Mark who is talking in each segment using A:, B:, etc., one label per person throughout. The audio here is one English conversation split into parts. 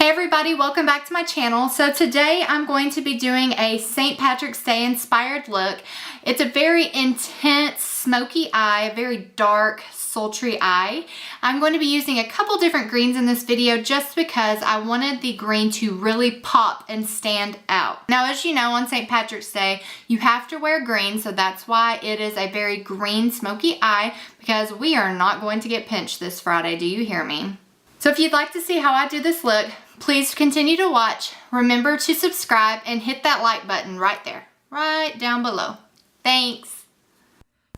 A: Hey everybody, welcome back to my channel. So today I'm going to be doing a St. Patrick's Day inspired look. It's a very intense smoky eye, a very dark sultry eye. I'm going to be using a couple different greens in this video just because I wanted the green to really pop and stand out. Now as you know, on St. Patrick's Day you have to wear green, so that's why it is a very green smoky eye, because we are not going to get pinched this Friday, do you hear me? So if you'd like to see how I do this look, please continue to watch. Remember to subscribe and hit that like button right there, right down below. Thanks.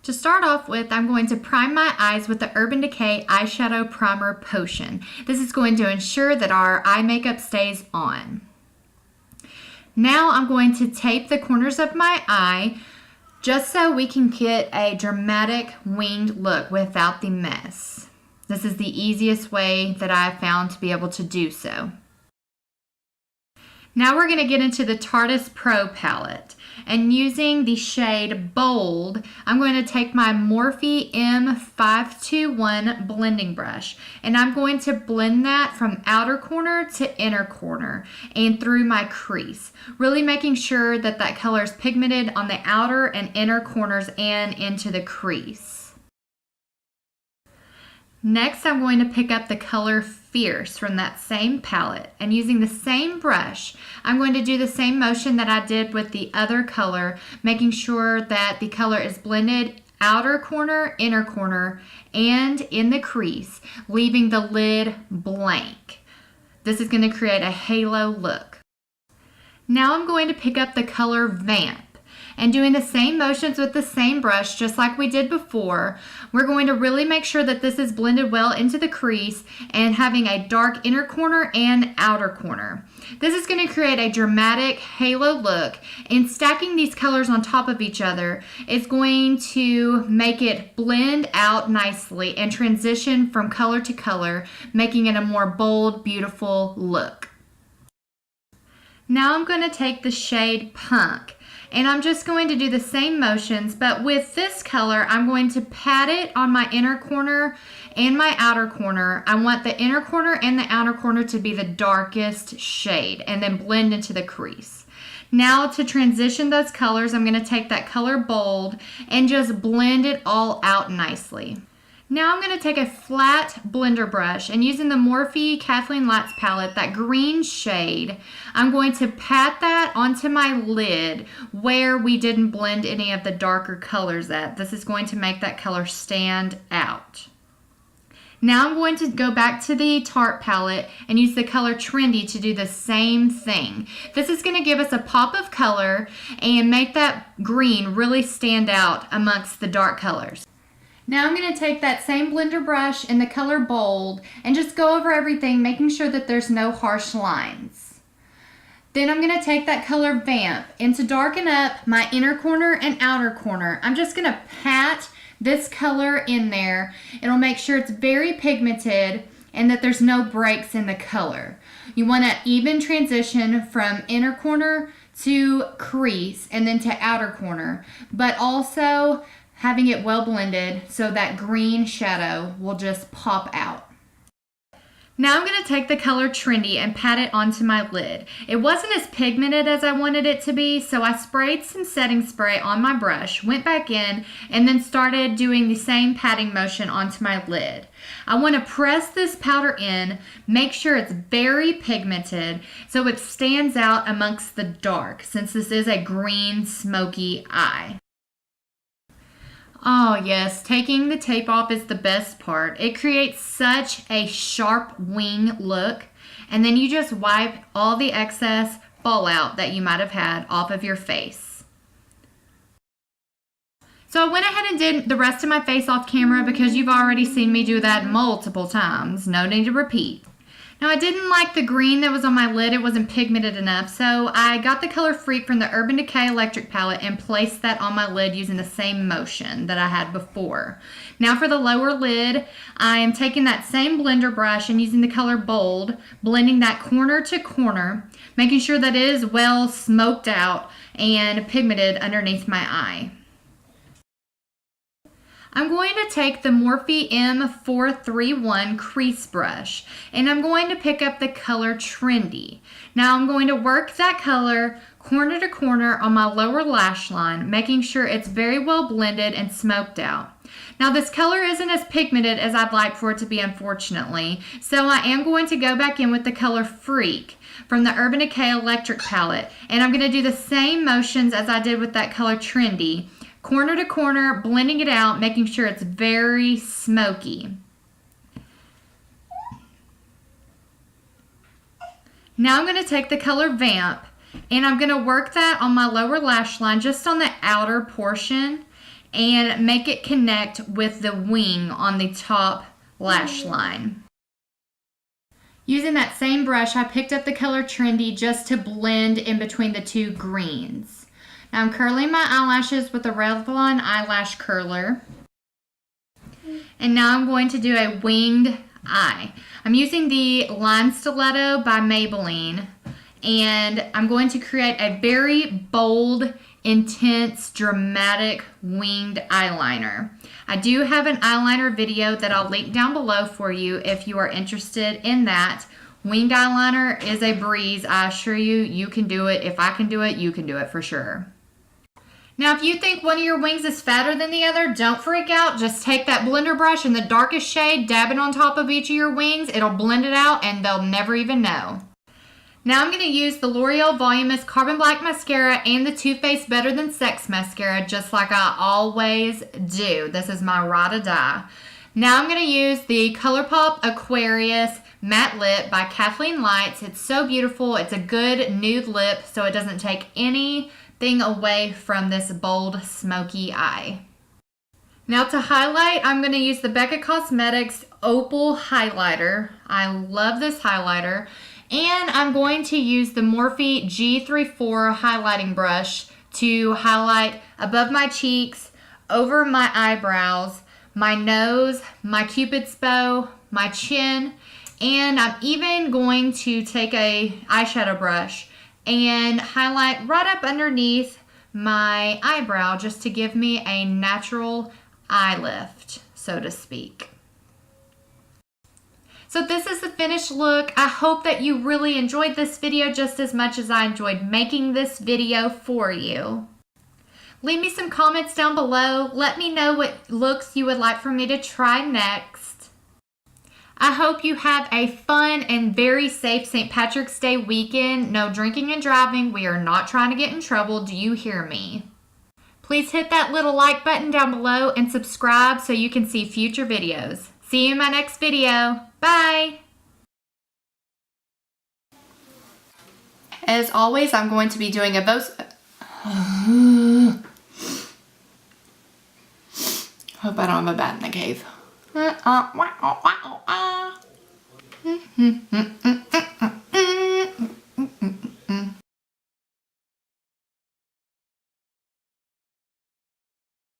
A: To start off with, I'm going to prime my eyes with the Urban Decay Eyeshadow Primer Potion. This is going to ensure that our eye makeup stays on. Now I'm going to tape the corners of my eye just so we can get a dramatic winged look without the mess. This is the easiest way that I've found to be able to do so. Now we're going to get into the Tardis Pro Palette, and using the shade Bold, I'm going to take my Morphe M521 blending brush, and I'm going to blend that from outer corner to inner corner and through my crease, really making sure that that color is pigmented on the outer and inner corners and into the crease. Next, I'm going to pick up the color Fierce from that same palette, and using the same brush, I'm going to do the same motion that I did with the other color, making sure that the color is blended outer corner, inner corner, and in the crease, leaving the lid blank. This is going to create a halo look. Now I'm going to pick up the color Vamp. And doing the same motions with the same brush, just like we did before, we're going to really make sure that this is blended well into the crease and having a dark inner corner and outer corner. This is going to create a dramatic halo look, and stacking these colors on top of each other is going to make it blend out nicely and transition from color to color, making it a more bold, beautiful look. Now I'm going to take the shade Punk. And I'm just going to do the same motions, but with this color, I'm going to pat it on my inner corner and my outer corner. I want the inner corner and the outer corner to be the darkest shade, and then blend into the crease. Now to transition those colors, I'm going to take that color Bold and just blend it all out nicely. Now I'm going to take a flat blender brush, and using the Morphe Kathleen Lights palette, that green shade, I'm going to pat that onto my lid where we didn't blend any of the darker colors at. This is going to make that color stand out. Now I'm going to go back to the Tarte palette and use the color Trendy to do the same thing. This is going to give us a pop of color and make that green really stand out amongst the dark colors. Now I'm going to take that same blender brush in the color Bold and just go over everything, making sure that there's no harsh lines. Then I'm going to take that color Vamp, and to darken up my inner corner and outer corner, I'm just going to pat this color in there. It'll make sure it's very pigmented and that there's no breaks in the color. You want an even transition from inner corner to crease and then to outer corner, but also having it well blended so that green shadow will just pop out. Now I'm going to take the color Trendy and pat it onto my lid. It wasn't as pigmented as I wanted it to be, so I sprayed some setting spray on my brush, went back in, and then started doing the same patting motion onto my lid. I want to press this powder in, make sure it's very pigmented so it stands out amongst the dark, since this is a green smoky eye. Oh yes, taking the tape off is the best part. It creates such a sharp wing look, and then you just wipe all the excess fallout that you might have had off of your face. So I went ahead and did the rest of my face off camera because you've already seen me do that multiple times. No need to repeat. Now I didn't like the green that was on my lid. It wasn't pigmented enough, so I got the color Freak from the Urban Decay Electric palette and placed that on my lid using the same motion that I had before. Now for the lower lid, I am taking that same blender brush and using the color Bold, blending that corner to corner, making sure that it is well smoked out and pigmented underneath my eye. I'm going to take the Morphe M431 crease brush and I'm going to pick up the color Trendy. Now I'm going to work that color corner to corner on my lower lash line, making sure it's very well blended and smoked out. Now this color isn't as pigmented as I'd like for it to be, unfortunately, so I am going to go back in with the color Freak from the Urban Decay Electric palette, and I'm going to do the same motions as I did with that color Trendy, corner to corner, blending it out, making sure it's very smoky. Now I'm going to take the color Vamp, and I'm going to work that on my lower lash line, just on the outer portion, and make it connect with the wing on the top lash line. Using that same brush, I picked up the color Trendy just to blend in between the two greens. Now I'm curling my eyelashes with the Revlon eyelash curler. And now I'm going to do a winged eye. I'm using the Line Stiletto by Maybellene, and I'm going to create a very bold, intense, dramatic winged eyeliner. I do have an eyeliner video that I'll link down below for you if you are interested in that. Winged eyeliner is a breeze. I assure you, you can do it. If I can do it, you can do it for sure. Now, if you think one of your wings is fatter than the other, don't freak out. Just take that blender brush in the darkest shade, dab it on top of each of your wings. It'll blend it out and they'll never even know. Now I'm going to use the Loreal Voluminous Carbon Black Mascara and the Too Faced Better Than Sex Mascara, just like I always do. This is my ride or die. Now I'm going to use the ColourPop Aquarius Matte Lip by Kathleen Lights. It's so beautiful. It's a good nude lip, so it doesn't take anything away from this bold, smoky eye. Now to highlight, I'm going to use the Becca Cosmetics Opal Highlighter. I love this highlighter. And I'm going to use the Morphe G34 highlighting brush to highlight above my cheeks, over my eyebrows, my nose, my Cupid's bow, my chin, and I'm even going to take a eyeshadow brush and highlight right up underneath my eyebrow just to give me a natural eye lift, so to speak. So this is the finished look. I hope that you really enjoyed this video just as much as I enjoyed making this video for you. Leave me some comments down below. Let me know what looks you would like for me to try next. I hope you have a fun and very safe St. Patrick's Day weekend. No drinking and driving. We are not trying to get in trouble. Do you hear me? Please hit that little like button down below and subscribe so you can see future videos. See you in my next video. Bye! As always, I'm going to be doing a voice... Hope I don't have a bat in the cave.